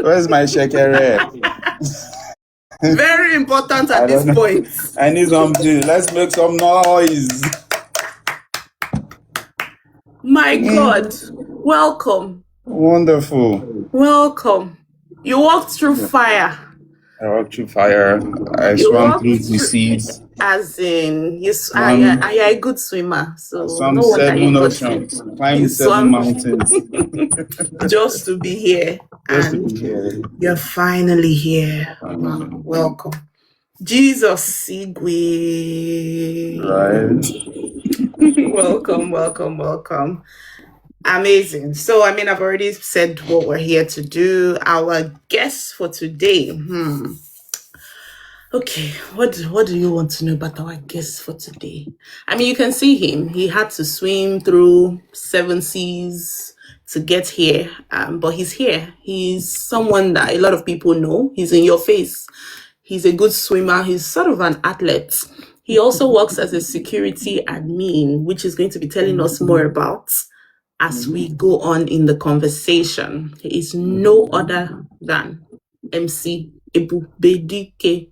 Where's my shekere? Very important at this point. I need something. Let's make some noise. My God. Welcome. Wonderful. Welcome. You walked through fire. I walked through fire. I swam through the seas. As in, you're a good swimmer. So swam no wonder 7 oceans, climbed 7 mountains. Just to be here. You're finally here. Wow. Welcome. Jesus Sigwe. Right. Welcome. Amazing. So, I've already said what we're here to do. Our guest for today. Okay, what do you want to know about our guest for today? You can see him. He had to swim through 7 seas to get here, but he's here. He's someone that a lot of people know. He's in your face. He's a good swimmer. He's sort of an athlete. He also works as a security admin, which is going to be telling us more about as we go on in the conversation. He is no other than MC Ebubedike.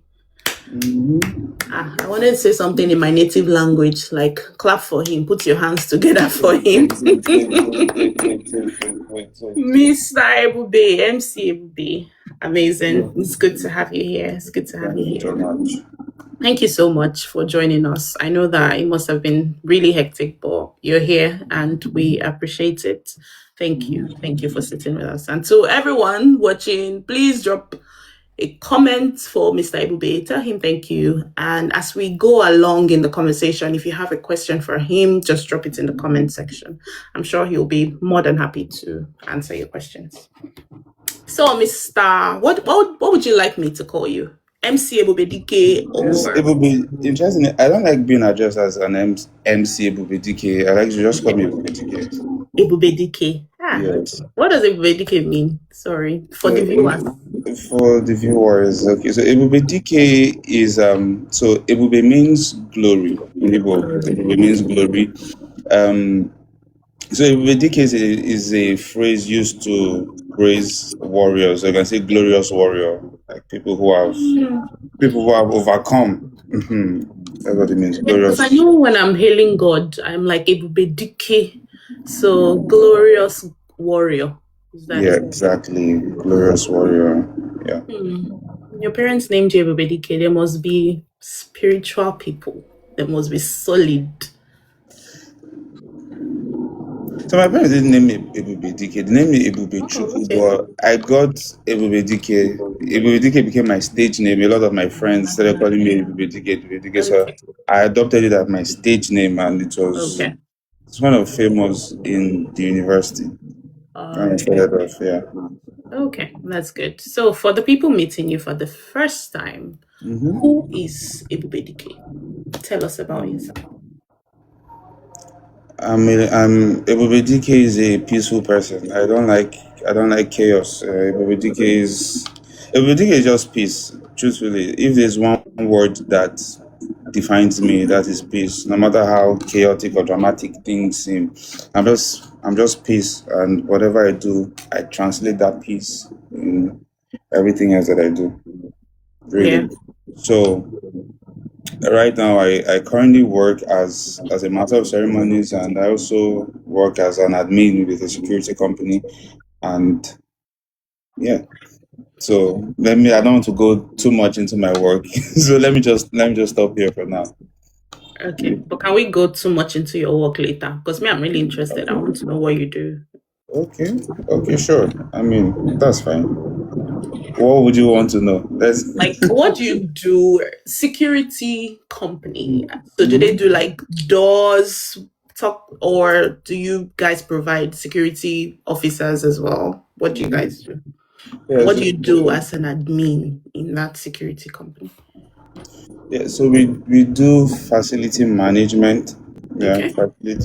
I wanted to say something in my native language, like clap for him, put your hands together for him. Mr. Ebube, MC Ebube. Amazing. It's good to have you here. Thank you so much for joining us. I know that it must have been really hectic, but you're here and we appreciate it. Thank you. Thank you for sitting with us. And to everyone watching, please drop a comment for Mr. Ebube. Tell him thank you. And as we go along in the conversation, if you have a question for him, just drop it in the comment section. I'm sure he'll be more than happy to answer your questions. So, Mr. What would you like me to call you? MC Ebubedike or interesting. I don't like being addressed as an MC Ebubedike. I like to just call me Ebubedike. Ebubedike. Yes. What does Ebubedike mean? Sorry, for the viewers. For the viewers, okay. So Ebubedike is so Ebube means glory. Ebube means glory. So Ebubedike is a phrase used to praise warriors. So I can say glorious warrior, like people who have overcome. That's what it means. Glorious. Because I know when I'm hailing God, I'm like Ebubedike, so glorious warrior. Exactly. Glorious warrior. Yeah. Your parents named you Ebubedike. They must be spiritual people. They must be solid. So my parents didn't name me Ebubedike. They named me Ebubechu, but I got Ebubedike. Ebubedike became my stage name. A lot of my friends started calling me Ebubedike. So I adopted it as my stage name, and it's kind of famous in the university. Okay, that's good. So for the people meeting you for the first time, who is Ebubedike? Tell us about yourself. Ebubedike is a peaceful person. I don't like chaos. Ebubedike is just peace. Truthfully, if there's one word that defines me, that is peace. No matter how chaotic or dramatic things seem, I'm just peace, and whatever I do, I translate that peace in everything else that I do. Really. Yeah. So right now, I currently work as a master of ceremonies, and I also work as an admin with a security company. And yeah, so I don't want to go too much into my work, so let me just stop here for now. Okay, but can we go too much into your work later? Because I'm really interested. I want to know what you do. Okay, sure. That's fine. What would you want to know? What do you do? Security company. So do they do like doors, or do you guys provide security officers as well? What do you guys do? Yes. What do you do as an admin in that security company? Yeah, so we do facility management. Yeah,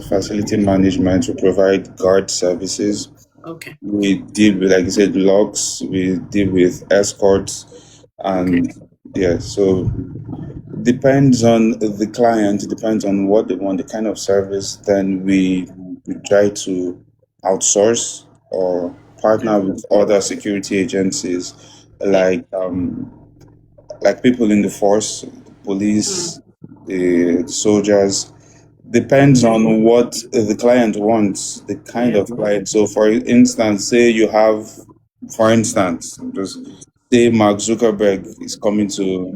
facility management. We provide guard services. Okay. We deal with, like you said, logs. We deal with escorts, and so depends on the client. Depends on what they want, the kind of service. Then we try to outsource or partner with other security agencies, Yeah. like people in the force, Mm. police, the soldiers. Depends on what the client wants, the kind Yeah. of client. So, for instance, say you have, for instance, just say Mark Zuckerberg is coming to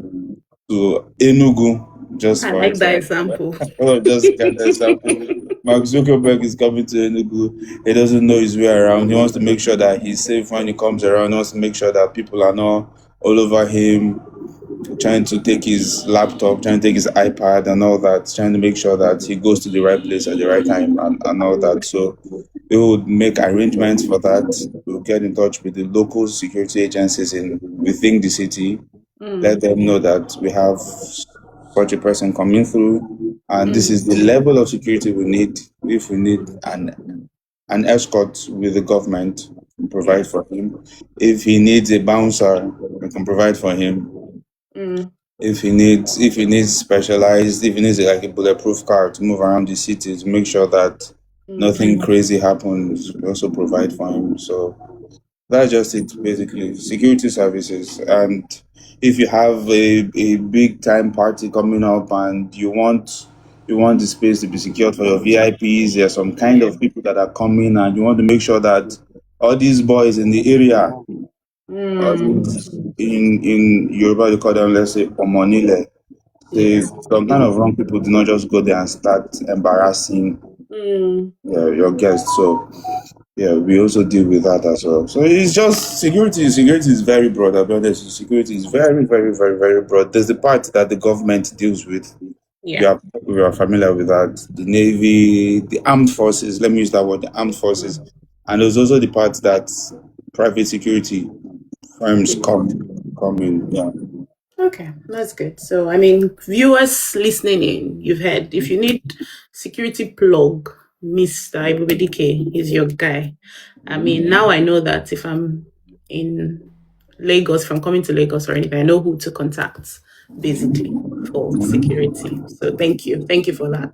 Enugu, just I for like that example. example. Oh, just get the example. Mark Zuckerberg is coming to Enugu. He doesn't know his way around. He wants to make sure that he's safe when he comes around. He wants to make sure that people are not all over him, trying to take his laptop, trying to take his iPad and all that, trying to make sure that he goes to the right place at the right time and all that. So we would make arrangements for that. We'll get in touch with the local security agencies in within the city, let Mm. them know that we have such a person coming through, and this is Mm. the level of security we need. If we need an escort with the government, we Yeah. provide for him. If he needs a bouncer, we can provide for him. Mm. If he needs specialized, if he needs like a bulletproof car to move around the city to make sure that Mm. nothing crazy happens, we also provide for him. So that's just it, basically. Security services. And if you have a big time party coming up and you want the space to be secured for your VIPs, there's some kind Yeah. of people that are coming and you want to make sure that all these boys in the area, all Mm. these in Yoruba they call them, let's say Omonile. Say Yeah. some kind of wrong people do not just go there and start embarrassing Mm. your guests. So yeah, we also deal with that as well. So it's just security. Security is very broad. I'll be honest. Security is very, very, very, very broad. There's the part that the government deals with. We Yeah. are we are familiar with that. The Navy, the armed forces. Let me use that word. The armed forces, and there's also the part that private security firms come in. Yeah. Okay, that's good. So, I mean, viewers listening in, you've heard if you need security plug, Mr. Ebubedike is your guy. I mean, now I know that if I'm in Lagos, if I'm coming to Lagos or anything, I know who to contact basically for security. So, thank you. Thank you for that.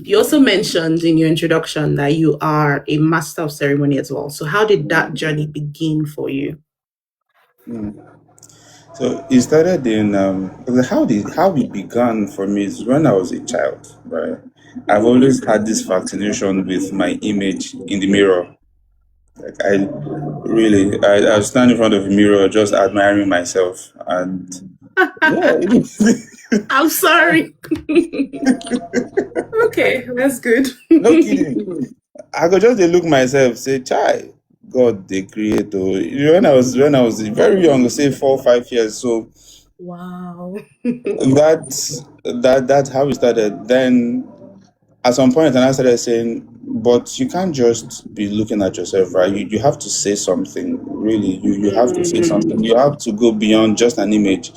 You also mentioned in your introduction that you are a master of ceremony as well. So, how did that journey begin for you? Mm. So it started in how it began for me is when I was a child, right? I've always had this fascination with my image in the mirror. Like I was standing in front of a mirror just admiring myself, and yeah, I'm sorry. Okay, that's good. no kidding. I could just dey look myself, say, "Chai, God, the creator." You know, when I was very young, say 4 or 5 years, so Wow. that's how we started. Then at some point, and I started saying, but you can't just be looking at yourself, right? You have to say something. Really, you have to say something. Mm, You have to go beyond just an image.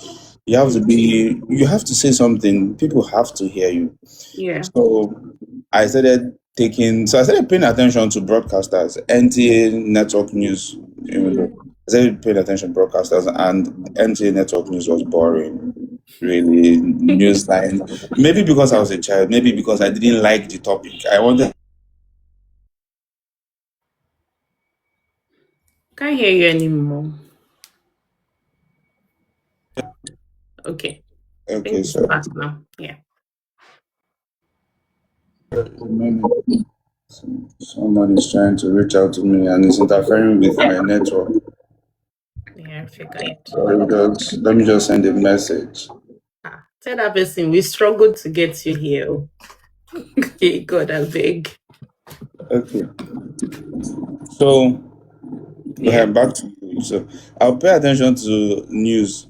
You have to say something. People have to hear you. yeah. So I started paying attention to broadcasters, NTA network news. I started paying attention to broadcasters, and NTA network news was boring. Really, news line. Maybe because I was a child, maybe because I didn't like the topic. I wanted. Can't hear you anymore. Okay. I Okay, think it's so back now. Yeah. someone is trying to reach out to me and is interfering with my network. Yeah, I figured. So let me just send a message. Tell that person we struggled to get you here. Okay, God, I beg. Okay, so Yeah. back to you. So I'll pay attention to news,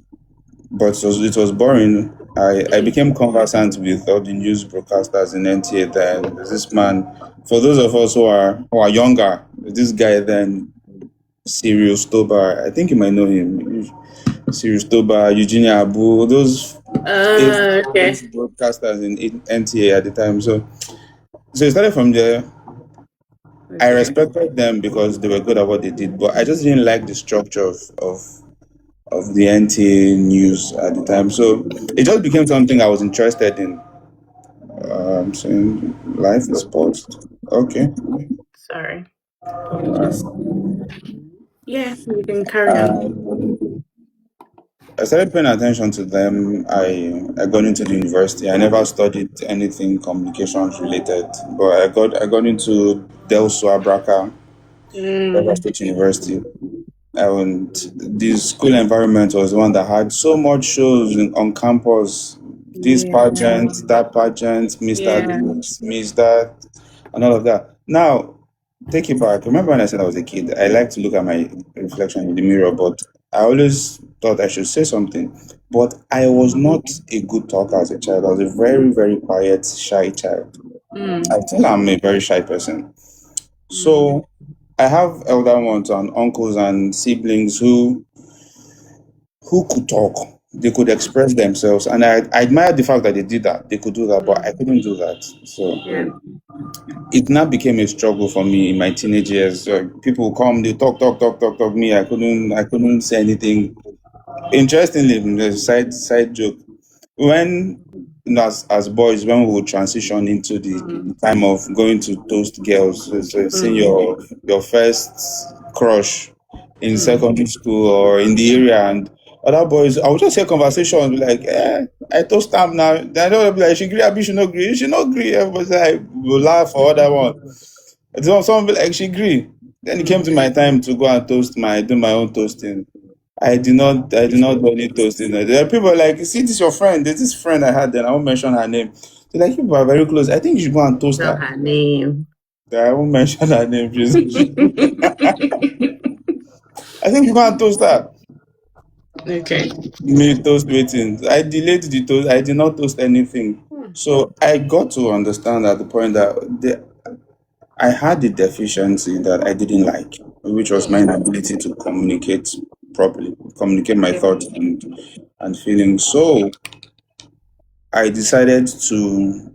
but it was boring. I became conversant with all the news broadcasters in NTA. Then there's this man. For those of us who are younger, this guy then Sirius Toba. I think you might know him. Sirius Toba, Eugenia Abu, those Okay. famous broadcasters in NTA at the time. So it started from there. I Okay. respected them because they were good at what they did, but I just didn't like the structure of the NTA news at the time. So it just became something I was interested in. Saying life is paused. Okay. Sorry. Apologies. Yeah, you can carry on. And I started paying attention to them. I got into the university. I never studied anything communications related, but I got into Del Suabraca, Delta Mm, State University. And the school environment was one that had so much shows on campus. This yeah, pageant, that pageant, Mr. yeah. This, Miss that, and all of that. Now, take it back. Remember when I said I was a kid? I like to look at my reflection in the mirror, but I always thought I should say something. But I was not a good talker as a child. I was a very, very quiet, shy child. I Mm, think I'm a very shy person. mm, So I have elder ones and uncles and siblings who could talk. They could express themselves, and I admired the fact that they did that. They could do that, but I mm, couldn't do that. So yeah. it now became a struggle for me in my teenage years. People come, they talk. Me, I couldn't say anything. Interestingly, there's a side joke. When as boys, when we would transition into the Mm, time of going to toast girls, so seeing mm, your first crush in mm, secondary school or in the area, and other boys, I would just hear conversations like, I toast them now. They don't be like, she agree, Abi, she not agree. Everybody's like, will laugh for other one. And so someone be like, she agree. Then it came to mm. my time to go and do my own toasting. I did not do any toasting. There are people like, see, this is your friend. There's this friend I had then. I won't mention her name. So like people are very close. I think you should go and toast Tell her. her name. I won't mention her name. I think you go and toast her. Okay. Me toast waiting. I delayed the toast. I did not toast anything. Hmm. So I got to understand at the point that I had the deficiency that I didn't like, which was my inability to communicate properly, communicate my thoughts and feelings. So I decided to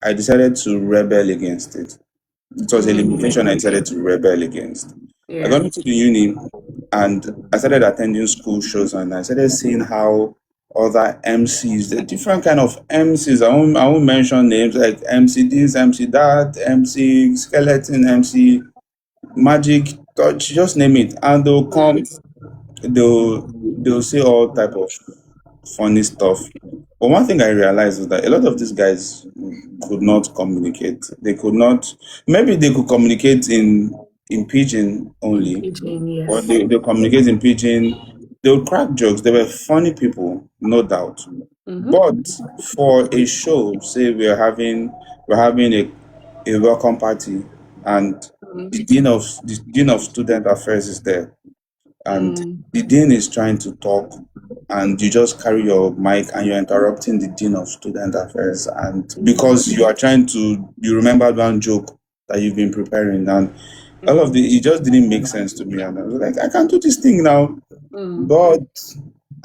I decided to rebel against it. It was a Mm, limitation I decided to rebel against. I yeah. got into the uni and I started attending school shows and I started seeing how other MCs, the different kind of MCs, I won't mention names like MC this, MC that, MC Skeleton, MC Magic, Touch, just name it. And they'll come, they'll say all type of funny stuff. But one thing I realized is that a lot of these guys could not communicate. They could not. Maybe they could communicate in pidgin In only, Pidgin, or yes. they communicate in pidgin. They would crack jokes. They were funny people, no doubt. Mm-hmm. But for a show, say we're having a welcome party, and the dean of student affairs is there and Mm, the dean is trying to talk and you just carry your mic and you're interrupting the dean of student affairs and mm, because you are trying to you remembered one joke that you've been preparing and all of mm, the it just didn't make sense to me and I was like I can't do this thing now mm, but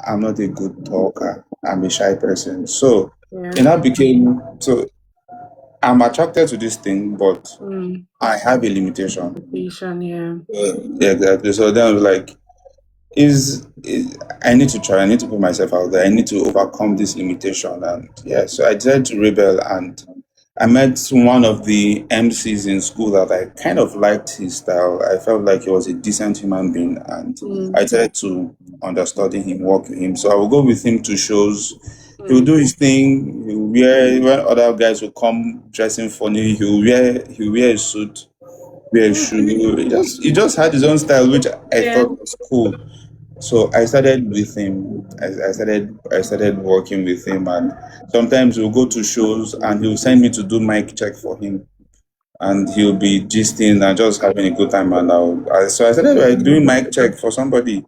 I'm not a good talker. I'm a shy person. So yeah. and that became so I'm attracted to this thing but Mm, I have a limitation. Vision, yeah. Yeah, exactly. So then I was like is I need to try. I need to put myself out there. I need to overcome this limitation. And yeah, so I decided to rebel. And I met one of the MCs in school that I kind of liked his style. I felt like he was a decent human being, and I Mm, decided to understudy him, work with him. So I will go with him to shows. He will mm, do his thing. He will wear when other guys will come dressing funny. He will wear a suit, wear a mm, shoe. He just had his own style, which I yeah. thought was cool. So I started with him. I started working with him, and sometimes we'll go to shows, and he'll send me to do mic check for him, and he'll be gisting and just having a good time. And so I started by doing mic check for somebody,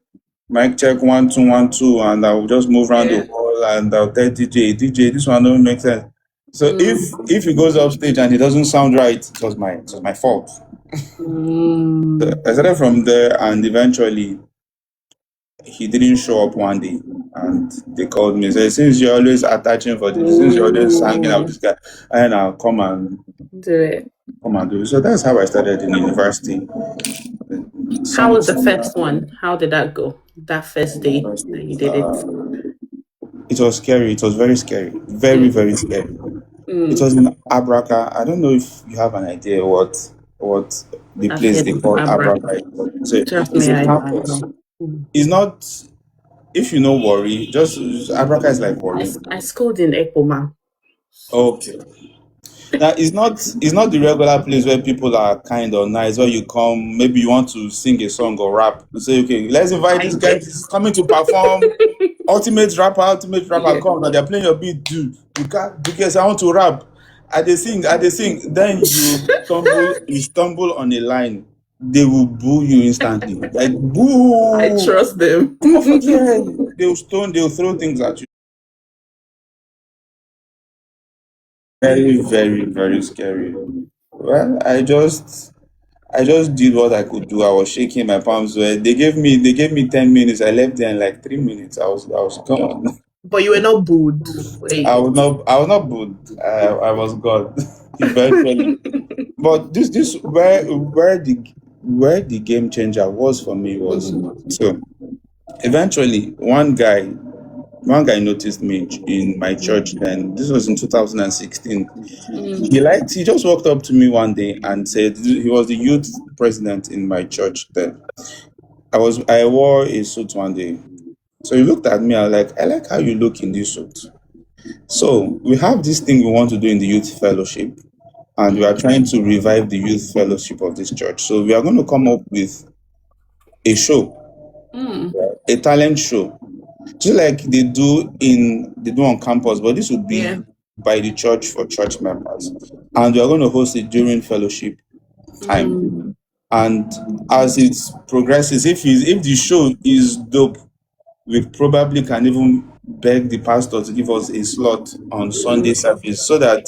mic check 1 2 1 2, and I'll just move around the Yeah. hall, and I'll tell DJ, this one don't make sense. So Mm, if he goes up stage and it doesn't sound right, it was my fault. So mm, I started from there, and eventually he didn't show up one day and they called me and said, since you're always attaching for this, since you're always hanging out with mm, this guy, and I'll do it. come and do it. So that's how I started in university. How Some was the first one? How did that go? That first day that you did it? it was scary, it was very scary. Very, Mm, very scary. It mm, was in Abraca. I don't know if you have an idea what the I've place heard they of call Abra. Abra. So Trust it's me, a I campus. know. Mm. It's not, if you know Worry, just Abraka is like Worry. I schooled in Ekoma. Okay. Now it's not the regular place where people are kind or nice, where you come, maybe you want to sing a song or rap. You say, okay, let's invite I this guy, get. this is coming to perform. Ultimate rapper, Yeah. come now, they're playing your beat, dude. You can't because I want to rap. I they sing. Then you stumble on a line. They will boo you instantly. Like I boo! trust them. Come on for there. They'll throw things at you. Very, very, very scary. Well, I just did what I could do. I was shaking my palms. They gave me 10 minutes. I left there in like 3 minutes. I was gone. But you were not booed. I was not good. I was God eventually. But this where the game changer was for me was, so eventually one guy noticed me in my church. Then this was in 2016. Mm, He just walked up to me one day and said he was the youth president in my church then. I wore a suit one day. So he looked at me. I like how you look in this suit. So we have this thing we want to do in the youth fellowship, and we are trying to revive the youth fellowship of this church. So we are going to come up with a show, mm, a talent show, just like they do on campus, but this would yeah. be by the church for church members, and we are going to host it during fellowship time. Mm, And as it progresses, if the show is dope, we probably can even beg the pastor to give us a slot on Sunday service, so that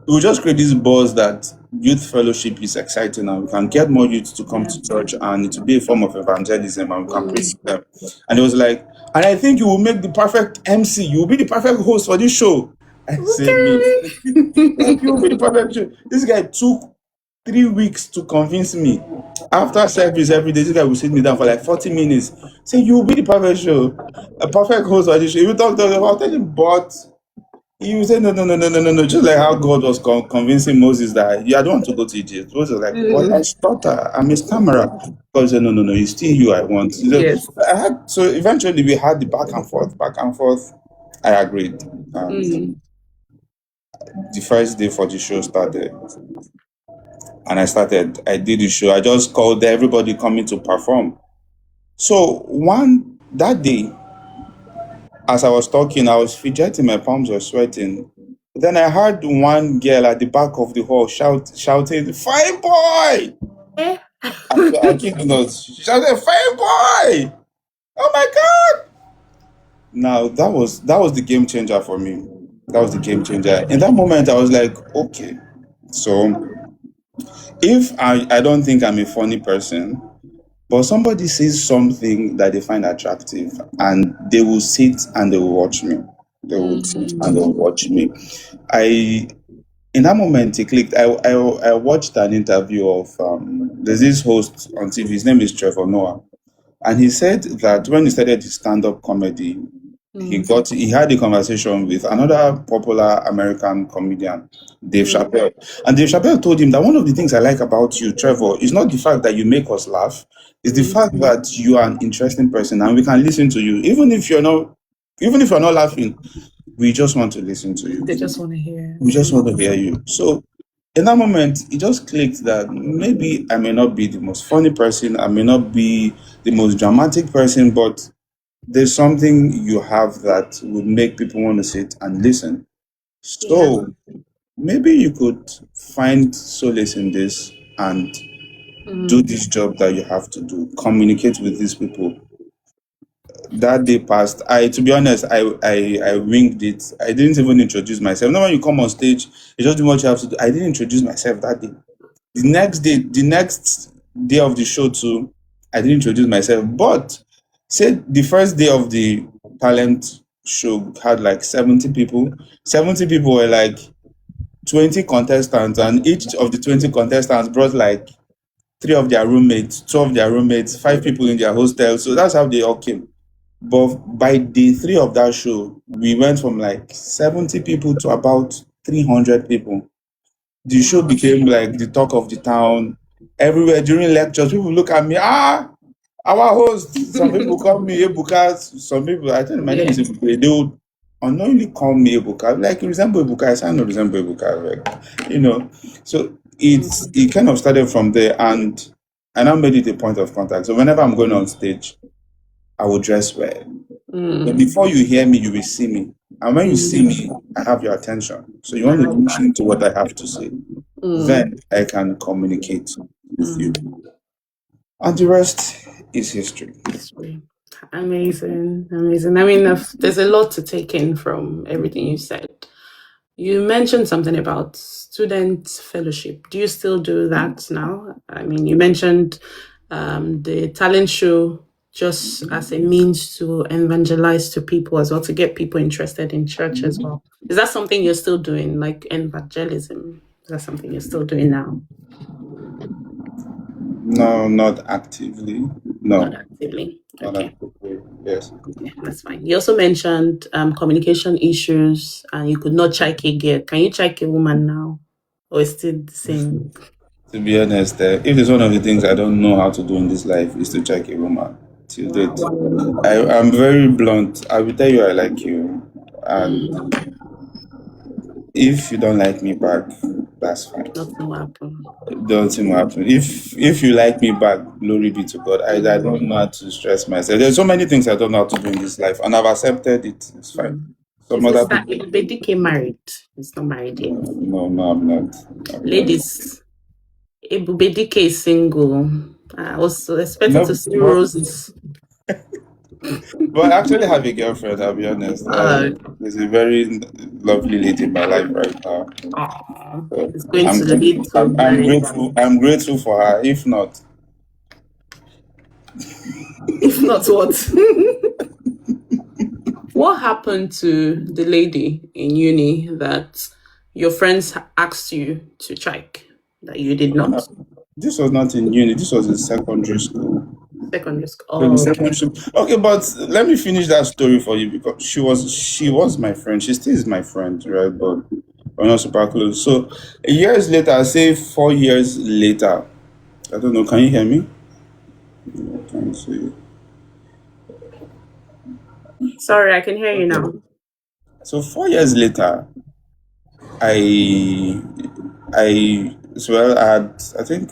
we'll just create this buzz that youth fellowship is exciting and we can get more youth to come yeah. to church, and it will be a form of evangelism and we can preach Mm. to them. And it was like, and I think you will make the perfect MC. You will be the perfect host for this show. I said, me, like you will be the perfect show. This guy took 3 weeks to convince me. After service every day, this guy will sit me down for like 40 minutes. Say, you will be the perfect show, a perfect host for this show. You talk about it, but he will say, no, no, no, no, no, no, no. Just like how God was convincing Moses that, yeah, I don't want to go to Egypt. Moses was like, but I Mm, stutter. I'm his camera. God said, no, no, no, it's still you I want. yes. So eventually we had the back and forth, back and forth. I agreed. And Mm, the first day for the show started. And I did the show. I just called everybody coming to perform. So that day, as I was talking, I was fidgeting, my palms were sweating. Then I heard one girl at the back of the hall shouting, "Fine boy!" eh? I kid you not. She shouted, "Fine boy!" Oh my God! Now that was the game changer for me. That was the game changer. In that moment, I was like, okay, so if I don't think I'm a funny person, but somebody says something that they find attractive, and they will sit and they will watch me. They would sit and they Mm, will watch me. I In that moment it clicked. I watched an interview of there's this host on TV. His name is Trevor Noah, and he said that when he started his stand-up comedy, mm, he had a conversation with another popular American comedian, Dave mm, Chappelle. And Dave Chappelle told him that one of the things I like about you, Trevor, is not the fact that you make us laugh, it's the mm. fact that you are an interesting person and we can listen to you. Even if you're not laughing, we just want to listen to you. They just want to hear. We just want to hear you. So in that moment, it just clicked that maybe I may not be the most funny person, I may not be the most dramatic person, but there's something you have that would make people want to sit and listen. Yeah. So maybe you could find solace in this and do Mm, this job that you have to do. Communicate with these people. That day passed. To be honest, I winged it. I didn't even introduce myself. Now when you come on stage, you just do what you have to do. I didn't introduce myself that day. The next day of the show too, I didn't introduce myself. But say the first day of the talent show had like 70 people. 70 people were like 20 contestants, and each of the 20 contestants brought like three of their roommates, two of their roommates, five people in their hostel. So that's how they all came. But by day three of that show, we went from like 70 people to about 300 people. The show wow. became like the talk of the town. everywhere during lectures. People look at me, our host. Some people call me Ebuka. Some people, I tell them my name Yeah. is Ebuka. They would unknowingly call me Ebuka. Like, you resemble Ebuka. I say, I don't resemble Ebuka. Like, so it kind of started from there, and I now made it a point of contact. So whenever I'm going on stage, I will dress well. But Mm. before you hear me, you will see me. And when you see Mm. me, I have your attention. So you I want to love that. listen to what I have to say. Mm. Then I can communicate with you. Mm. And the rest is history. Sweet. Amazing, amazing. I mean, there's a lot to take in from everything you said. You mentioned something about student fellowship. Do you still do that now? I mean, you mentioned the talent show just as a means to evangelize to people as well, to get people interested in church as well. Is that something you're still doing, like evangelism? Is that something you're still doing now? No, not actively. Not No, actively. not Okay. actively. Yes. Okay, that's fine. You also mentioned communication issues and you could not check a girl. Can you check a woman now? Or is still the same? To be honest, if it's one of the things I don't know how to do in this life is to check a woman. Till date, Wow. I'm very blunt. I will tell you I like you, and Mm, if you don't like me back, that's fine. nothing will happen. Nothing will happen. If you like me back, glory be to God. I don't know how to stress myself. There's so many things I don't know how to do in this life, and I've accepted it. It's fine. Mm. Some Is other Mr. people, Ebubedike married? He's not married yet. no, I'm not. I'm not. Ladies, Ebubedike is single. I was expecting to No, see roses. but I actually have a girlfriend. I'll be honest. uh, There's a very lovely lady in my life right now. So it's going I'm, to lead to I'm marriage. grateful. I'm grateful for her. If not, If not, what? What happened to the lady in uni that your friends asked you to check that you did not? this was not in uni. This was in secondary school. Secondary school. In Oh, okay. secondary school. Okay, but let me finish that story for you because she was my friend. She still is my friend, right? But we're not super close. So years later, I say 4 years later. I don't know. Can you hear me? I can't see. Sorry, I can hear you Okay. now. So 4 years later, I I think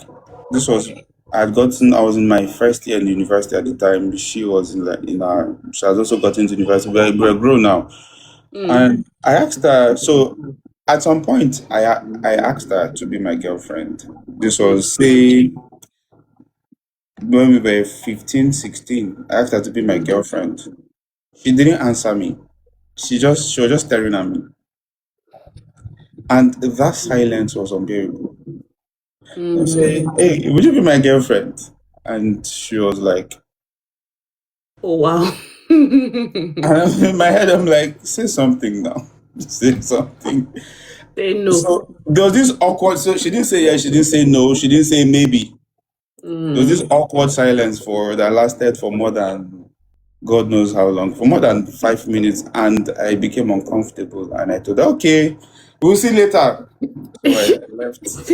this was I was in my first year in university at the time. She was she has also gotten to university. We're grown now. Mm. And I asked her, so at some point I asked her to be my girlfriend. This Mm. was say when we were 15, 16. I asked her to be my Mm. girlfriend. She didn't answer me. She was just staring at me. And that silence was unbearable. I say, Mm. hey, would you be my girlfriend? And she was like, Oh, wow. and in my head, I'm like, say something now. Say something. Say no. So there was this awkward, so she didn't say yes, she didn't say no, she didn't say maybe. There was this Mm. awkward silence that lasted for more than God knows how long, for more than 5 minutes, and I became uncomfortable. And I thought, okay, we'll see later. So I left.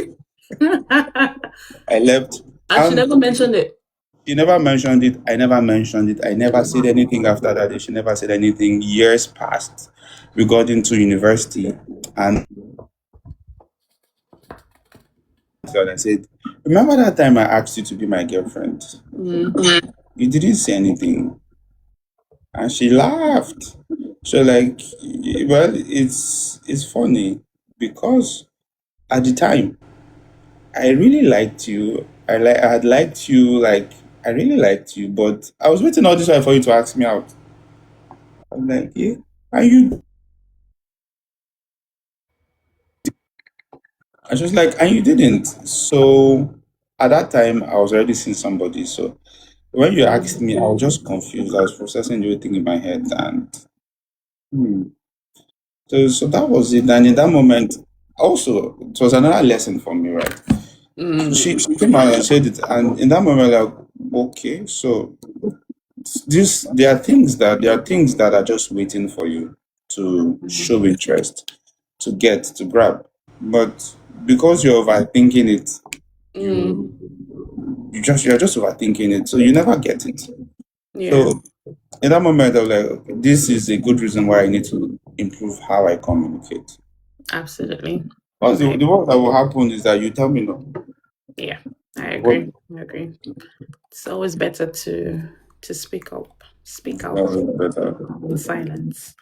I left, And she and never mentioned it. she never mentioned it. I never mentioned it. I never said anything after that day. She never said anything. Years passed. We got into university, and I said, "Remember that time I asked you to be my girlfriend? Mm. You didn't say anything." And she laughed. So like, well, it's funny because at the time I really liked you. I had liked you, like I really liked you, but I was waiting all this while for you to ask me out. I'm like, yeah, and you. I was like, and you didn't. So at that time, I was already seeing somebody. So when you asked me, I was just confused. I was processing everything in my head, and hmm. So that was it. And in that moment, also, it was another lesson for me, right? Mm. She came out and said it, and in that moment, like, okay, so there are things that are just waiting for you to show interest, to get, to grab. But because you're overthinking it, Mm. you you're just overthinking it, so you never get it. Yeah, So in that moment, I was like, okay, this is a good reason why I need to improve how I communicate. absolutely. Because I, the worst that will happen is that you tell me no. yeah, I What agree. I agree. It's always better to speak out is better? in silence.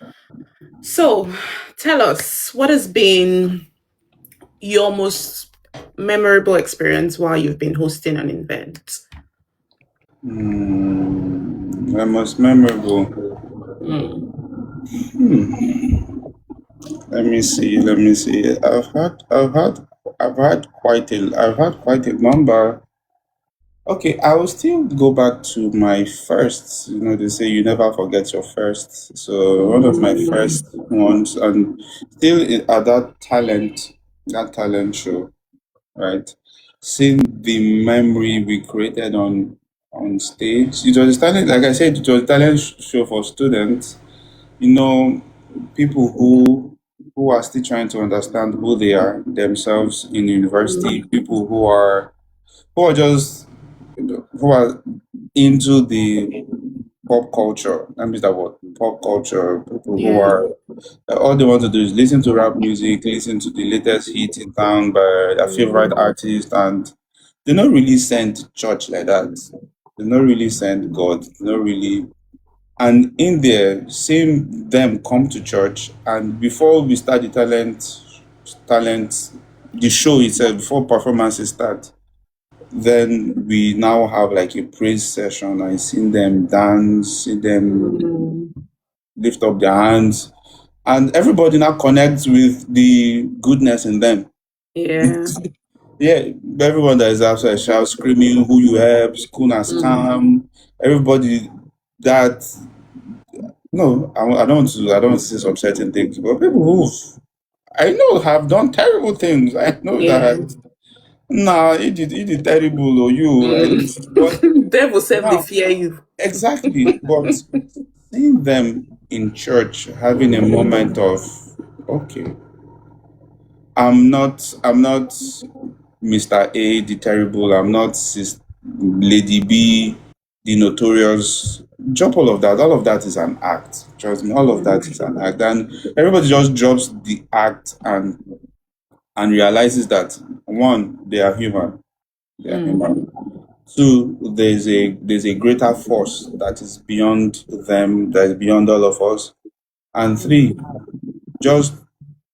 So, tell us what has been your most memorable experience while you've been hosting an event. The most memorable. Mm. Let me see. Let me see. I've had quite a number. Okay, I will still go back to my first. You know, they say you never forget your first. So one of my first ones, and still at that talent show, right? Seeing the memory we created on stage. It was a talent, like I said, it was a talent show for students. You know, people who are still trying to understand who they are themselves in university. People who are just who are into the pop culture. Let me use that word, pop culture. People who Yeah. are all they want to do is listen to rap music, listen to the latest hit in town by their favorite artist, and they not really send church like that. They not really send God. They not really. And in there, seeing them come to church, and before we start the talent, the show itself, before performances start, then we now have like a praise session. I seen them dance, see them Mm. lift up their hands, and everybody now connects with the goodness in them. Yeah. Yeah, everyone that is outside shout, screaming, "Who you help? School and Mm. scam!" Everybody that no, I don't want to say some certain things, but people who I know have done terrible things. I know Yeah. that. Nah, he did terrible, or you. I know, but Mm. Devil self they now fear you. exactly. But seeing them in church having a moment of okay, I'm not Mr. A the terrible, I'm not Lady B the notorious. Drop all of that. All of that is an act. Trust me, all of that is an act. And everybody just drops the act and realizes that one, they are human. They are Mm. human. Two, there's a greater force that is beyond them, that is beyond all of us. And three, just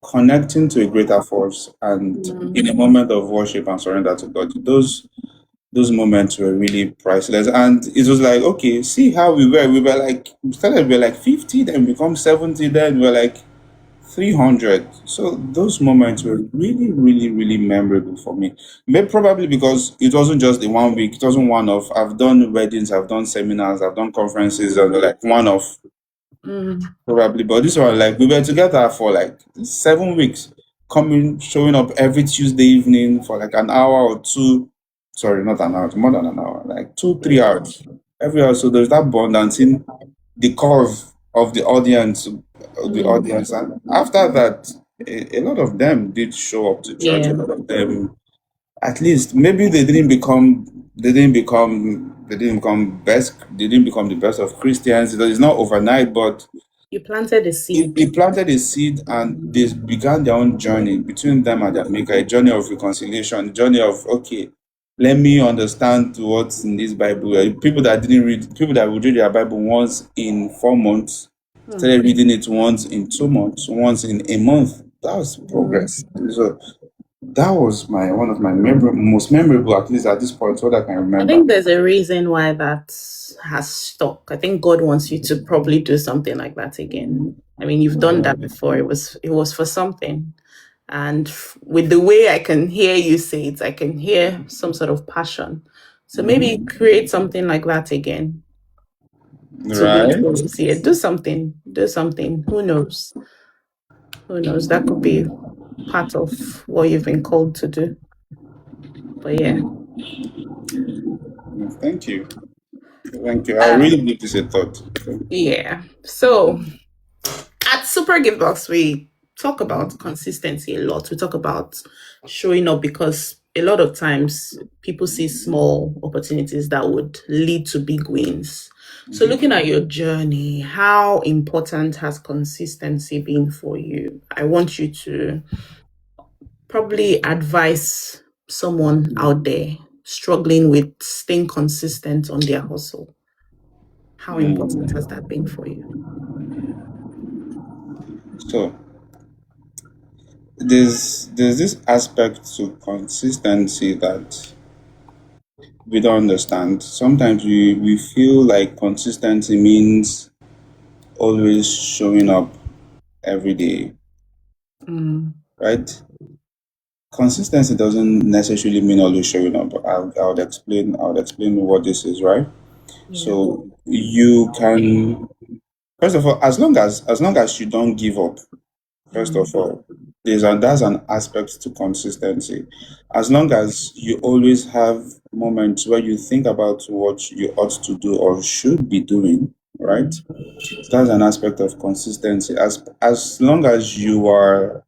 connecting to a greater force and in a Mm. moment of worship and surrender to God. Those moments were really priceless. And it was like, okay, see how we were. We were like we started, we were like 50, then we become 70, then we were like 300. So those moments were really, really, really memorable for me. Maybe probably because it wasn't just the 1 week, it wasn't one off. I've done weddings, I've done seminars, I've done conferences, and like one off Mm. probably. But this one, like we were together for like 7 weeks, coming, showing up every Tuesday evening for like an hour or two. Sorry, not an hour, more than an hour, like two, three Yeah. hours every hour. So there's that bond and seeing the curve of the Mm. audience, and after that, a lot of them did show up to church. A Yeah. lot of them, at least, maybe they didn't become best. They didn't become the best of Christians. It's not overnight, but You planted a seed. it planted a seed and they began their own journey between them and their maker, a journey of reconciliation, a journey of okay, let me understand what's in this Bible. People that didn't read, people that would read their Bible once in 4 months, Mm. started reading it once in 2 months, once in a month. That was Mm. progress. So that was my one of my most memorable, at least at this point, what I can I remember. think there's a reason why that has stuck. I think God wants you to probably do something like that again. I mean, you've done that before. It was for something. And with the way I can hear you say it, I can hear some sort of passion. So maybe Mhm. create something like that again to win Right? souls. Yeah, do something. Do something. Who knows? Who knows? That could be part of what you've been called to do. But yeah. Thank you. Thank you. I'll Uh, really give this a thought. yeah. So at Super Giftbox, we talk about consistency a lot. We talk about showing up because a lot of times people see small opportunities that would lead to big wins. So, looking at your journey, how important has consistency been for you? I want you to probably advise someone out there struggling with staying consistent on their hustle. How important has that been for you? So there's this aspect to consistency that we don't understand. Sometimes we feel like consistency means always showing up every day, Mm, right? Consistency doesn't necessarily mean always showing up. I'll explain what this is, right? yeah. So you can, first of all, as long as you don't give up, first of Mm, all, that's an aspect to consistency. As long as you always have moments where you think about what you ought to do or should be doing, right? mm, That's an aspect of consistency. As long as you are,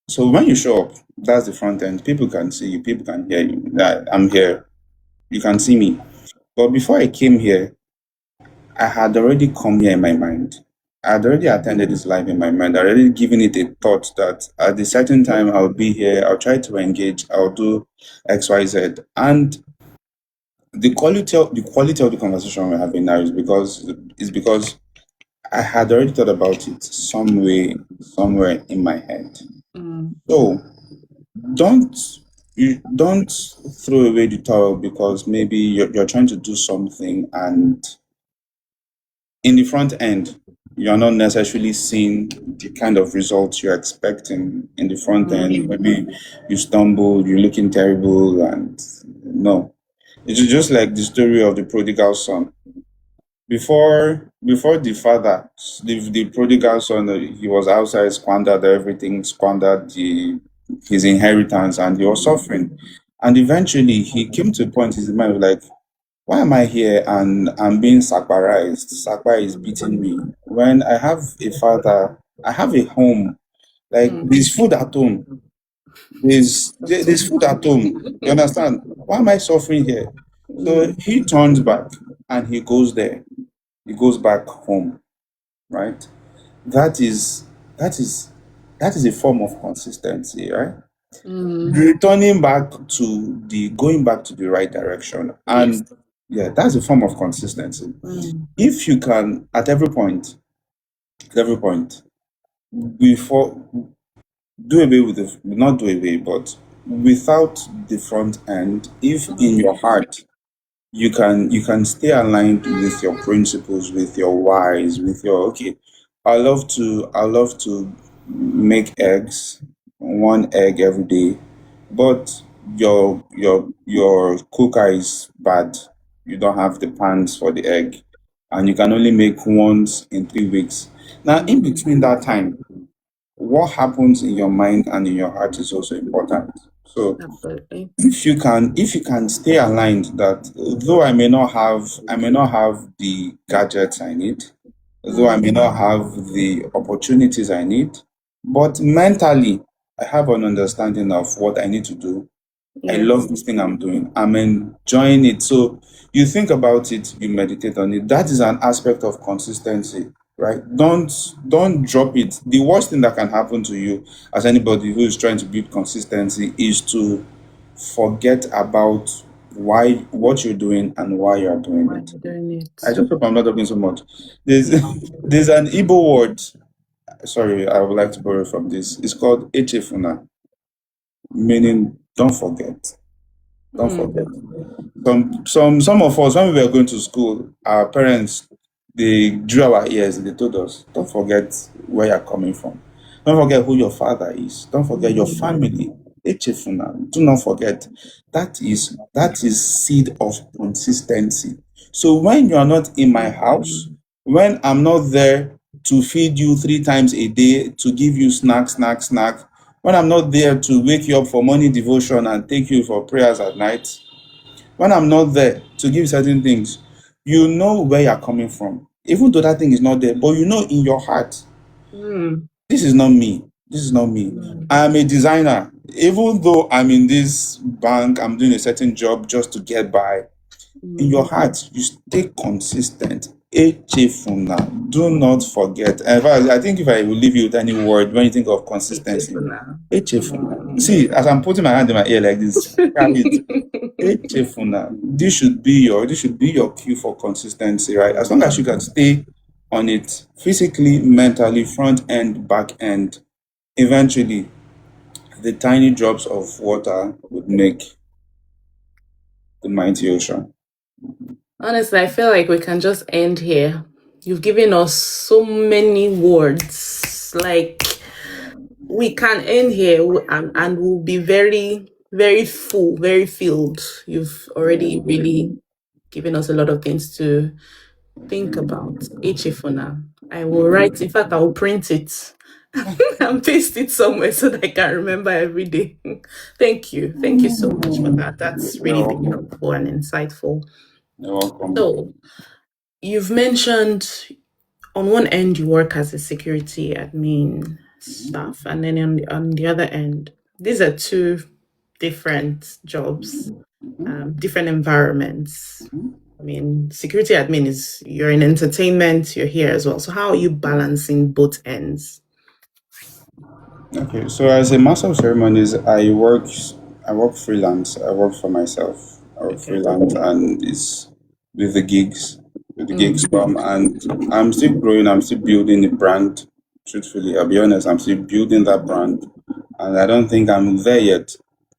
so when you show up, that's the front end. People can see you, people can hear you. That I'm here. You can see me. But before I came here, I had already come here in my mind. I had already attended this live in my mind. I already given it a thought that at a certain time I'll be here. I'll try to engage. I'll do X, Y, Z. And the quality of the conversation we're having now is because I had already thought about it somewhere in my head. mm, So don't don't throw away the towel because maybe you're trying to do something, and in the front end you're not necessarily seeing the kind of results you're expecting in the front end. mm, Maybe you stumble, you're looking terrible, and no. It's just like the story of the prodigal son. Before the father, the prodigal son, he was outside, squandered everything, squandered his inheritance, and he was suffering. And eventually he came to a point in his mind like, why am I here and I'm being saccharized? Sakpa is beating me. When I have a father, I have a home. Like mm. there's food at home. There's food at home. You understand? Why am I suffering here? So Mm, he turns back and he goes there. He goes back home, right? That is that is that is a form of consistency, right? mm. Returning back to the going back to the right direction. Yes. And yeah, that's a form of consistency. Mm, If you can at every point, before, do away with the not do away, but without the front end, if in mm, your heart you can stay aligned with your principles, with your whys, with your okay. I love to make eggs, one egg every day, but your cooker is bad. You don't have the pans for the egg, and you can only make once in 3 weeks. Now, in mm. between that time, what happens in your mind and in your heart is also important. So Absolutely. if you can stay aligned that though I may not have the gadgets I need, though I may Mm, not have the opportunities I need, but mentally I have an understanding of what I need to do. I love yes. this thing I'm doing. I'm enjoying it. So you think about it, you meditate on it. That is an aspect of consistency, right? Don't drop it. The worst thing that can happen to you as anybody who is trying to build consistency is to forget about why what you're doing and why you're doing Why are it. you doing I it? just hope I'm not talking so much. There's Yeah. there's an Igbo word. Sorry, I would like to borrow from this. It's called echefuna, meaning don't forget. Don't forget. Mm, Some of us when we were going to school, our parents they drew our ears and they told us, don't forget where you're coming from. Don't forget who your father is. Don't forget your mm, family. Echefuna. Do not forget. That is seed of consistency. So when you are not in my house, mm, when I'm not there to feed you 3 times a day, to give you snack, when I'm not there to wake you up for morning devotion and take you for prayers at night, when I'm not there to give certain things, you know where you're coming from. Even though that thing is not there, but you know in your heart, mm. this is not me. This is not me. Mm. I'm a designer. Even though I'm in this bank, I'm doing a certain job just to get by. In Mm. your heart, you stay consistent. Echefuna. Do not forget. In fact, I think if I will leave you with any word when you think of Teacher for consistency, now. Echefuna. See, as I'm putting my hand in my ear like this, carry it. Echefuna. This should be your cue for consistency, right? As long as you can stay on it physically, mentally, front end, back end, eventually the tiny drops of water would make the mighty ocean. Honestly, I feel like we can just end here. You've given us so many words. Like, we can end here and we'll be very, very full, very filled. You've already really given us a lot of things to think about. Echefona. I will write, in fact, I will print it and paste it somewhere so that I can remember every day. Thank you. Thank you so much for that. That's You're really been welcome. helpful and insightful. You're welcome. So, you've mentioned on one end you work as a security admin staff, and then on the other end, these are two different jobs, different environments. I mean, security admin is you're in entertainment, you're here as well. So how are you balancing both ends? Okay, so as a master of ceremonies, I work freelance. I work for myself. I work Okay. freelance and it's with the gigs Mm, from and I'm still growing, I'm still building the brand. Truthfully, I'll be honest, I'm still building that brand and I don't think I'm there yet.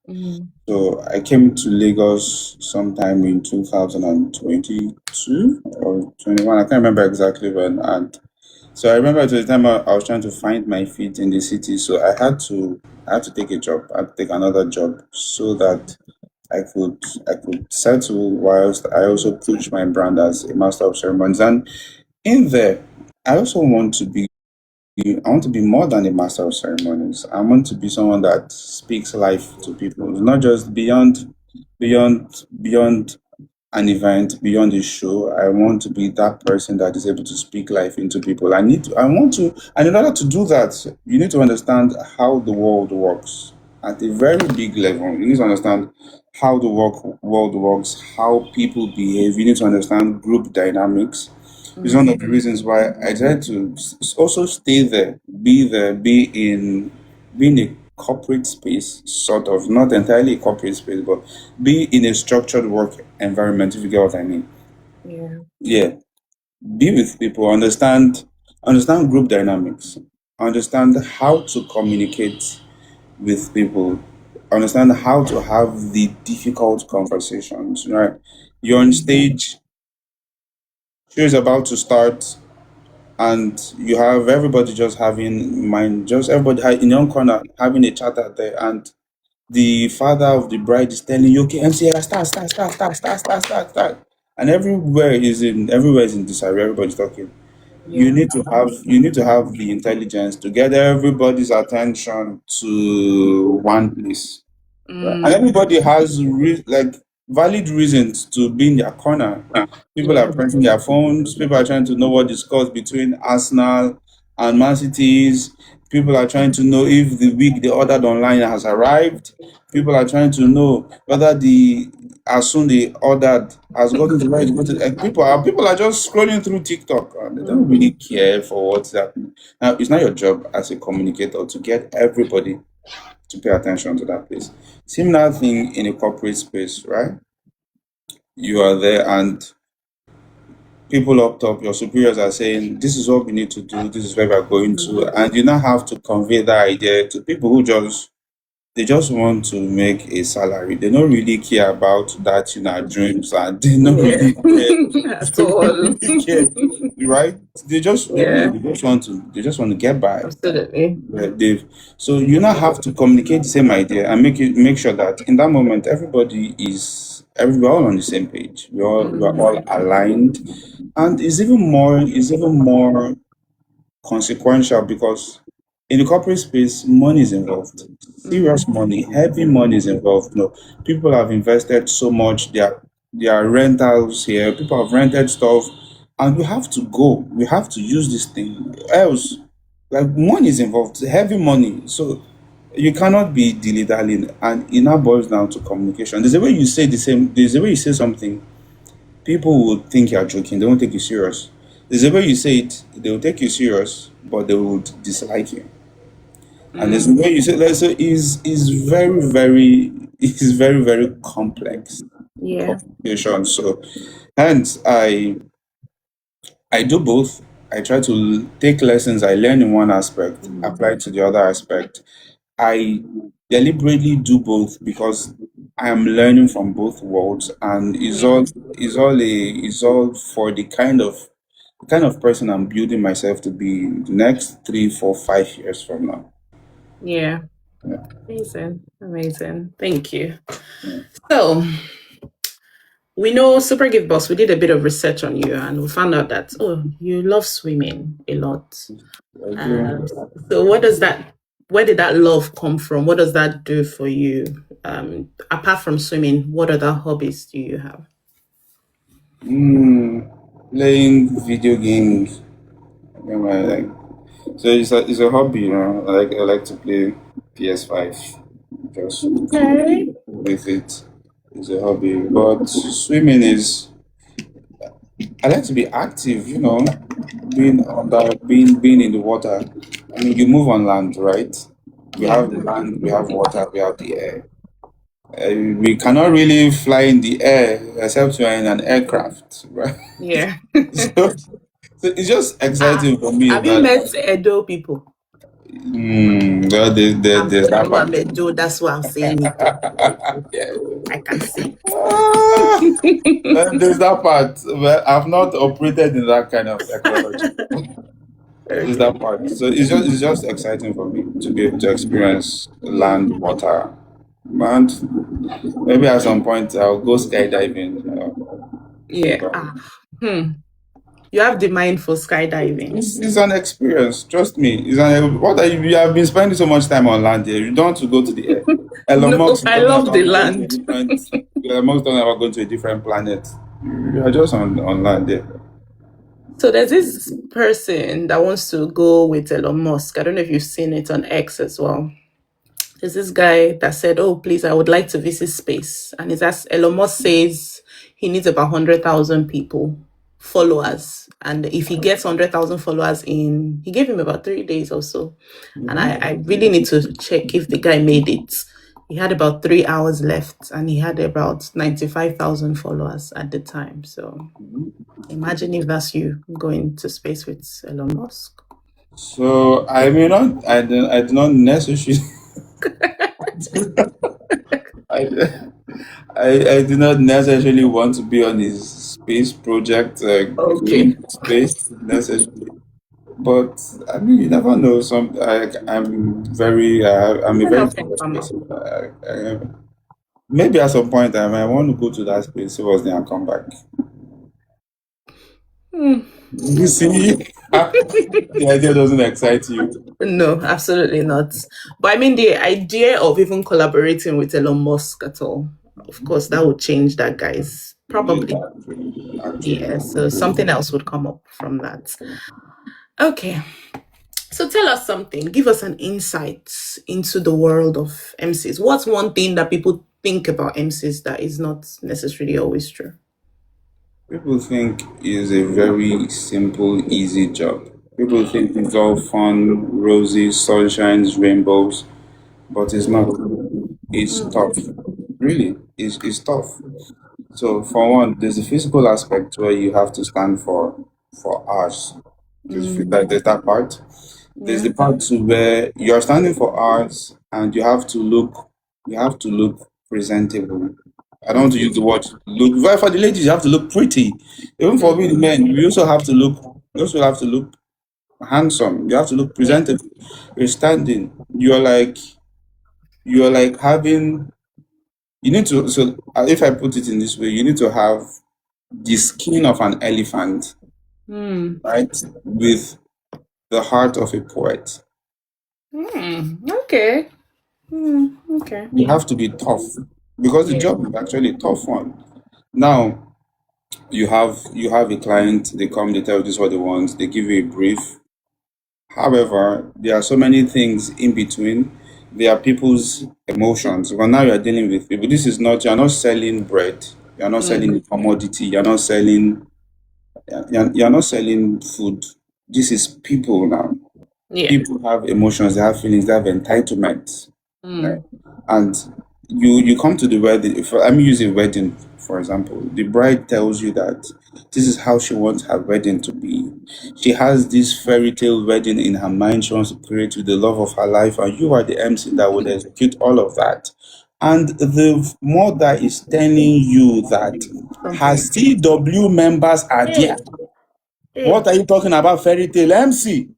mm, So I came to Lagos sometime in 2022 or 21. I can't remember exactly when. And so I remember at the time I was trying to find my feet in the city. So I had to take a job. I had to take another job so that I could settle whilst I also push my brand as a master of ceremonies. And in there, I also want to be more than a master of ceremonies. I want to be someone that speaks life to people, not just beyond an event, beyond a show. I want to be that person that is able to speak life into people. And in order to do that, you need to understand how the world works at a very big level. You need to understand how the world works, how people behave. You need to understand group dynamics. It's one mm, of the reasons why I try to also stay there, be in a corporate space, sort of, not entirely a corporate space, but be in a structured work environment, if you get what I mean. yeah. Yeah. Be with people, understand group dynamics, understand how to communicate with people, understand how to have the difficult conversations, right? You're on Mm, stage, show is about to start, and you have everybody just having mind, just everybody in your own corner having a chat out there, and the father of the bride is telling you, okay, MC, start, and everywhere is in disarray. Everybody's talking. yeah. You need to have the intelligence to get everybody's attention to one place. Right. And Mm, everybody has valid reasons to be in their corner. People yeah. are pressing their phones. People are trying to know what discussed between Arsenal and Man Cities. People are trying to know if the wig they ordered online has arrived. People are trying to know whether the as soon they ordered has gotten to where it's gotten. And people are just scrolling through TikTok. And they don't really Mm, care for what's happening. Now, it's not your job as a communicator to get everybody to pay attention to that place. Similar thing in a corporate space, right? You are there and people up top, your superiors are saying, this is what we need to do, this is where we're going to. And you now have to convey that idea to people who they just want to make a salary. They don't really care about that, dreams, and they don't yeah. really care. At They don't all. really care, right? Yeah, They just want to get by. absolutely. They've so you now have to communicate the same idea and make sure that in that moment we're all on the same page. We're all Mm, aligned, and it's even more consequential because in the corporate space, money is involved. Serious mm, money, heavy money is involved. No, people have invested so much. There are rentals here. People have rented stuff, and we have to go. We have to use this thing. Else, like money is involved, heavy money. So you cannot be dilly-dallying, and it now boils down to communication. There's a way you say the same. There's a way you say something, people will think you're joking. They won't take you serious. There's a way you say it, they will take you serious, but they would dislike you. And there's a Mm, way you say that. So is very very is very very complex yeah. communication. So hence I do both. I try to take lessons I learn in one aspect, apply to the other aspect. I deliberately do both because I am learning from both worlds, and Yeah. is all for the kind of person I'm building myself to be the next 3, 4, 5 years from now. Yeah. Yeah. Amazing. Amazing. Thank you. Yeah. So we know Super Gift Boss. We did a bit of research on you, and we found out that you love swimming a lot. I Um, do. so where did that love come from? What does that do for you? Apart from swimming, what other hobbies do you have? Mm, playing video games. You know, like, so it's a hobby, you know. I like to play PS5. Just Okay. with it. It's a hobby. But swimming is I like to be active, you know, being in the water. I mean, you move on land, right? We Yeah. have the land, we have water, we have the air. We cannot really fly in the air except we're in an aircraft, right? Yeah. So, so it's just Ah, exciting for me have you that met Edo people? well, there's that I'm part. Edo, that's why I'm saying it. Yeah. I can see Ah, it. there's that part. Well, I've not operated in that kind of technology. Is Okay. that part. So it's just exciting for me to be able to experience Hmm. land, water, and maybe at some point I'll go skydiving. Yeah. But Ah. Hmm. You have the mind for skydiving. it's an experience. Trust me. It's an what are you have been spending so much time on land here. You don't want to go to the air. Elon No, Musk is I talking love the about going to a land. different. Elon Musk talking about going to a different planet. You are just on land there. So there's this person that wants to go with Elon Musk. I don't know if you've seen it on X as well. There's this guy that said, "Oh, please, I would like to visit space." And it's as Elon Musk says he needs about 100,000 people, followers. And if he gets 100,000 followers he gave him about 3 days or so. And I Mhm. really need to check if the guy made it. He had about 3 hours left and he had about 95,000 followers at the time. So imagine if that's you going to space with Elon Musk. So I may not. I do not necessarily. I, I do not necessarily want to be on his space project, Okay. going to space necessarily. But I mean, you never know. I'm a very Enough can curious come up. person. Maybe at some point I might want to go to that space, see what's there and come back. Hmm. You see, the idea doesn't excite you. No, absolutely not. But I mean, the idea of even collaborating with Elon Musk at all, of course, that would change that guy's Yeah, probably. Yeah, so something actually. else would come up from that. Okay, so tell us something. Give us an insight into the world of MCs. What's one thing that people think about MCs that is not necessarily always true? People think it's a very simple, easy job. People think it's all fun, rosy, sunshines, rainbows, but it's not. It's tough. Really, it's tough. So for one, there's a physical aspect where you have to stand for hours. Mm, There's that part. There's yeah. the part too where you're standing for hours and you have to look presentable. I don't want to use the word look. Well, for the ladies, you have to look pretty. Even for we the Mm, men, we also have to look handsome. You have to look yeah. presentable. You're standing. You're like having you need to so if I put it in this way, you need to have the skin of an elephant, Mm, right? With the heart of a poet. okay. Okay. You have to be tough because the Yeah. job is actually a tough one. Now you have a client, they come, they tell you this is what they want, they give you a brief. However, there are so many things in between. There are people's emotions. But now you are dealing with people. This is not, you're not selling bread. You're not selling a Mm. commodity. You're not selling food. This is people now. Yeah. People have emotions, they have feelings, they have entitlements, right? Mm. And you come to the wedding. If let me use a wedding for example, the bride tells you that this is how she wants her wedding to be. She has this fairy tale wedding in her mind. She wants to create with the love of her life, and you are the MC that would execute all of that. And the mother is telling you that her Okay. CW members are there. Hey, What hey. are you talking about fairy tale? MC,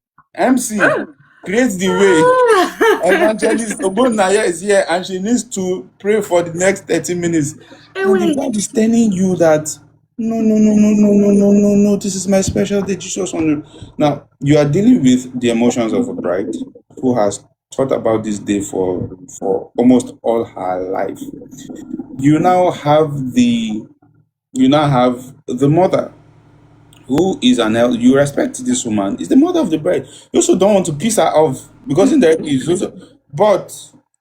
Ah. create the way. Ah. Evangelist Ogbonnaya is here and she needs to pray for the next 30 minutes. Hey, And the wait. God is telling you that no, no, no, no, no, no, no, no, no, this is my special day. Jesus on you. Now, you are dealing with the emotions of a bride who has thought about this day for almost all her life. You now have the mother who is an elder. You respect this woman, is the mother of the bride. You also don't want to piss her off because indirectly it's also, but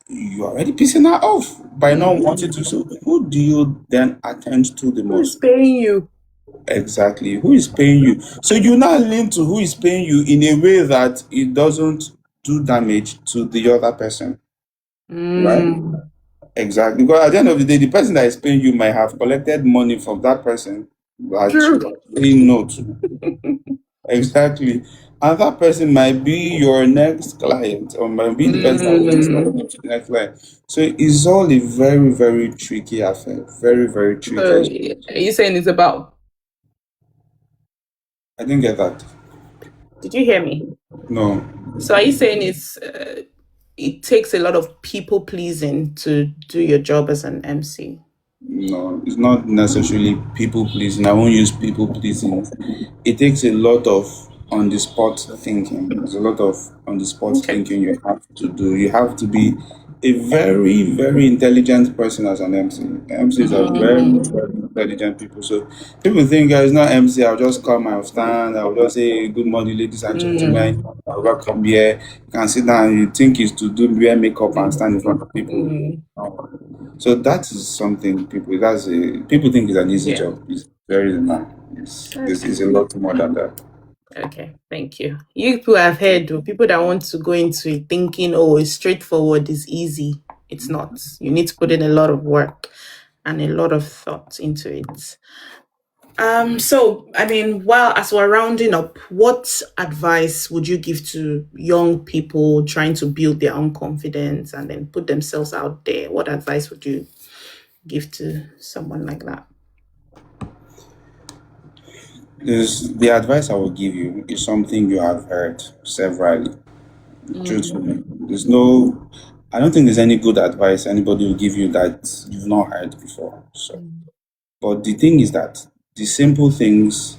you're already pissing her off by not wanting Mm. to. So who do you then attend to the Who's most? paying you? Exactly. Who is paying you? So you now lean to who is paying you in a way that it doesn't do damage to the other person, right? Mm. Exactly. Because at the end of the day, the person that is paying you might have collected money from that person that True. you are saying no to. Exactly. And that person might be your next client or might be the person that will take Mm. you to the next client. So it's all a very, very tricky affair. Very, very So, tricky. are you saying it's about? I didn't get that. Did you hear me? No, So, are you saying it takes a lot of people pleasing to do your job as an MC? no, it's not necessarily people pleasing. I won't use people pleasing. It takes a lot of on the spot thinking. There's a lot of on the spot Okay. thinking you have to do. You have to be a very, very intelligent person as an MC. MCs are very, Mm. very intelligent people. So people think it's not MC, I'll just come, I'll stand, I'll just say good morning, ladies and gentlemen. Mm. I'll welcome here. You can sit down. You think is to do wear makeup and stand in front of people. Mm. So that is something people think it's an easy Yeah. job. It's very not. It's Okay. a lot more than that. Okay. Thank you. You people have heard, though, people that want to go into it thinking, oh, it's straightforward, it's easy. It's not. You need to put in a lot of work and a lot of thought into it. So I mean, while as we're rounding up, what advice would you give to young people trying to build their own confidence and then put themselves out there? What advice would you give to someone like that? The advice I will give you is something you have heard severally. Mm. Truthfully, I don't think there's any good advice anybody will give you that you've not heard before. So, but the thing is that the simple things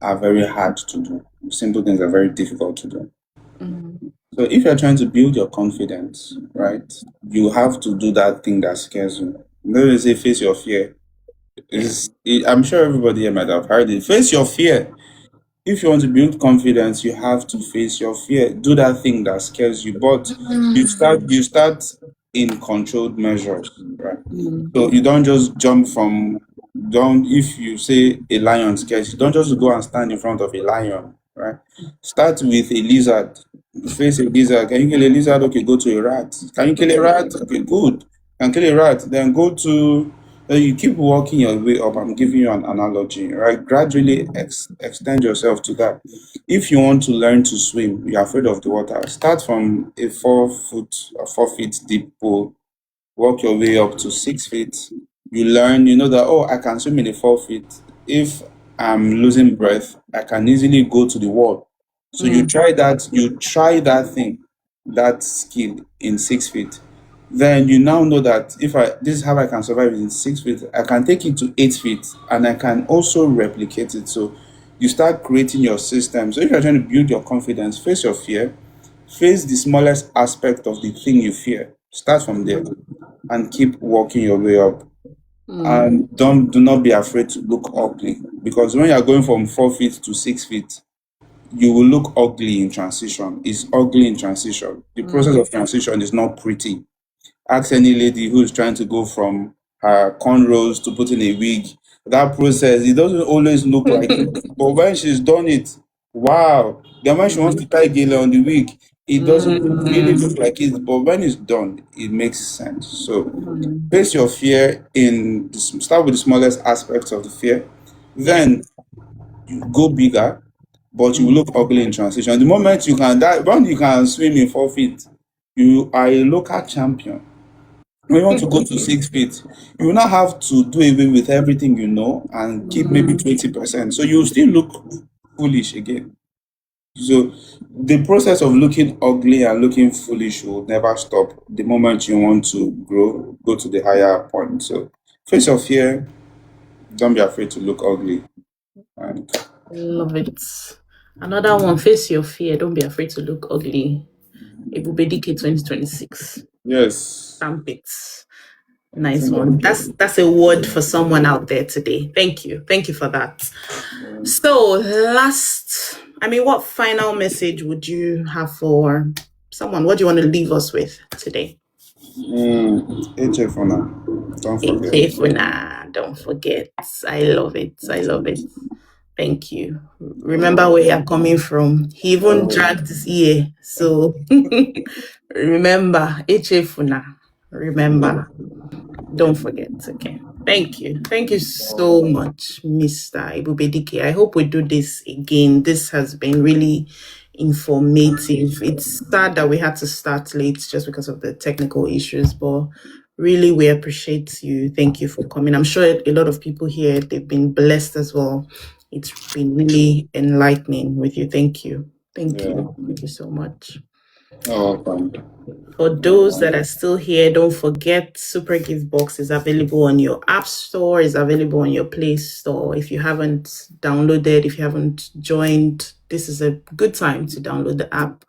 are very hard to do. Simple things are very difficult to do. Mm. So if you're trying to build your confidence, right, you have to do that thing that scares you. You know, they say face your fear. Yeah. I'm sure everybody here might have heard it. Face your fear. If you want to build confidence, you have to face your fear. Do that thing that scares you. But you start in controlled measures, right? Mm. So you don't just jump from don't if you say a lion scares you, don't just go and stand in front of a lion, right? Start with a lizard. Face a lizard. Can you kill a lizard? Okay, go to a rat. Can you kill a rat? Okay, good. Can kill a rat. Then go to you keep walking your way up. I'm giving you an analogy, right? Gradually extend yourself to that. If you want to learn to swim, you're afraid of the water. Start from a 4 foot or 4 feet deep pool, work your way up to 6 feet. You learn, you know that, oh, I can swim in the 4 feet. If I'm losing breath, I can easily go to the wall. So Mm. you try that thing, that skill in 6 feet. Then you now know that if this is how I can survive in 6 feet, I can take it to 8 feet and I can also replicate it. So you start creating your system. So if you're trying to build your confidence, face your fear, face the smallest aspect of the thing you fear. Start from there and keep working your way up. Mm. And do not be afraid to look up because when you're going from 4 feet to 6 feet, you will look ugly in transition. It's ugly in transition. The process Mm. of transition is not pretty. Ask any lady who's trying to go from her cornrows to putting a wig. That process, it doesn't always look like it. But when she's done it, wow. Then when she wants to tie gele on the wig, it doesn't really Mm. look like it. But when it's done, it makes sense. So Mm. face your fear start with the smallest aspects of the fear. Yeah. Then go bigger, but you will Mm. look ugly in transition. The moment you can that when you can swim in 4 feet, you are a local champion. When you want to go to 6 feet, you will not have to do away with everything you know and keep maybe Mm. 20%. So you will still look foolish again. So the process of looking ugly and looking foolish will never stop the moment you want to grow, go to the higher point. So face your fear, don't be afraid to look ugly. And Love it. Another one, face your fear. Don't be afraid to look ugly. Ebubedike 2026. yes, Stamp it. I Nice think one. that, That's a word for someone out there today. Thank you. Thank you for that. So what final message would you have for someone? What do you want to leave us with today? HF for now. Don't forget. Ifuna, don't forget. I love it. I love it. Thank you. Remember where you're coming from. He even dragged his ear. So remember, Ifuna. Remember. Don't forget. Okay. Thank you. Thank you so much, Mr. Ebubedike. I hope we do this again. This has been really informative. It's sad that we had to start late just because of the technical issues, but really we appreciate you. Thank you for coming. I'm sure a lot of people here, they've been blessed as well. It's been really enlightening with you. Thank you. Thank Yeah. you. Thank you so much. Oh, welcome. For those that are still here, don't forget Super Giftbox is available on your App Store, is available on your Play Store. If you haven't downloaded, if you haven't joined, this is a good time to download the app,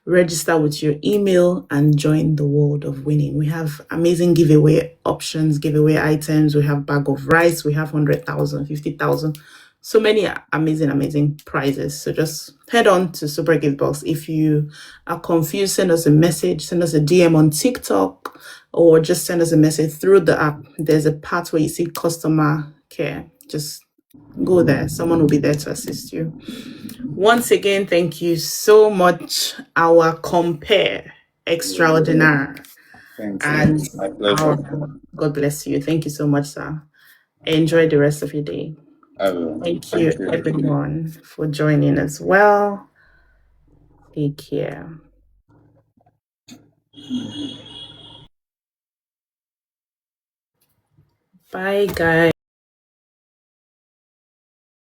register with your email, and join the world of winning. We have amazing giveaway options, giveaway items. We have bag of rice. We have 100,000, 50,000. So many amazing prizes. So just head on to Super Giftbox. If you are confused, send us a message, send us a DM on TikTok, or just send us a message through the app. There's a part where you see customer care. Just go there. Someone will be there to assist you. Once again, thank you so much, our compare extraordinaire. Thank you. And My pleasure. our God bless you. Thank you so much, sir. Enjoy the rest of your day. I will. Thank you, Thank you. everyone, for joining as well. Take care. Bye, guys.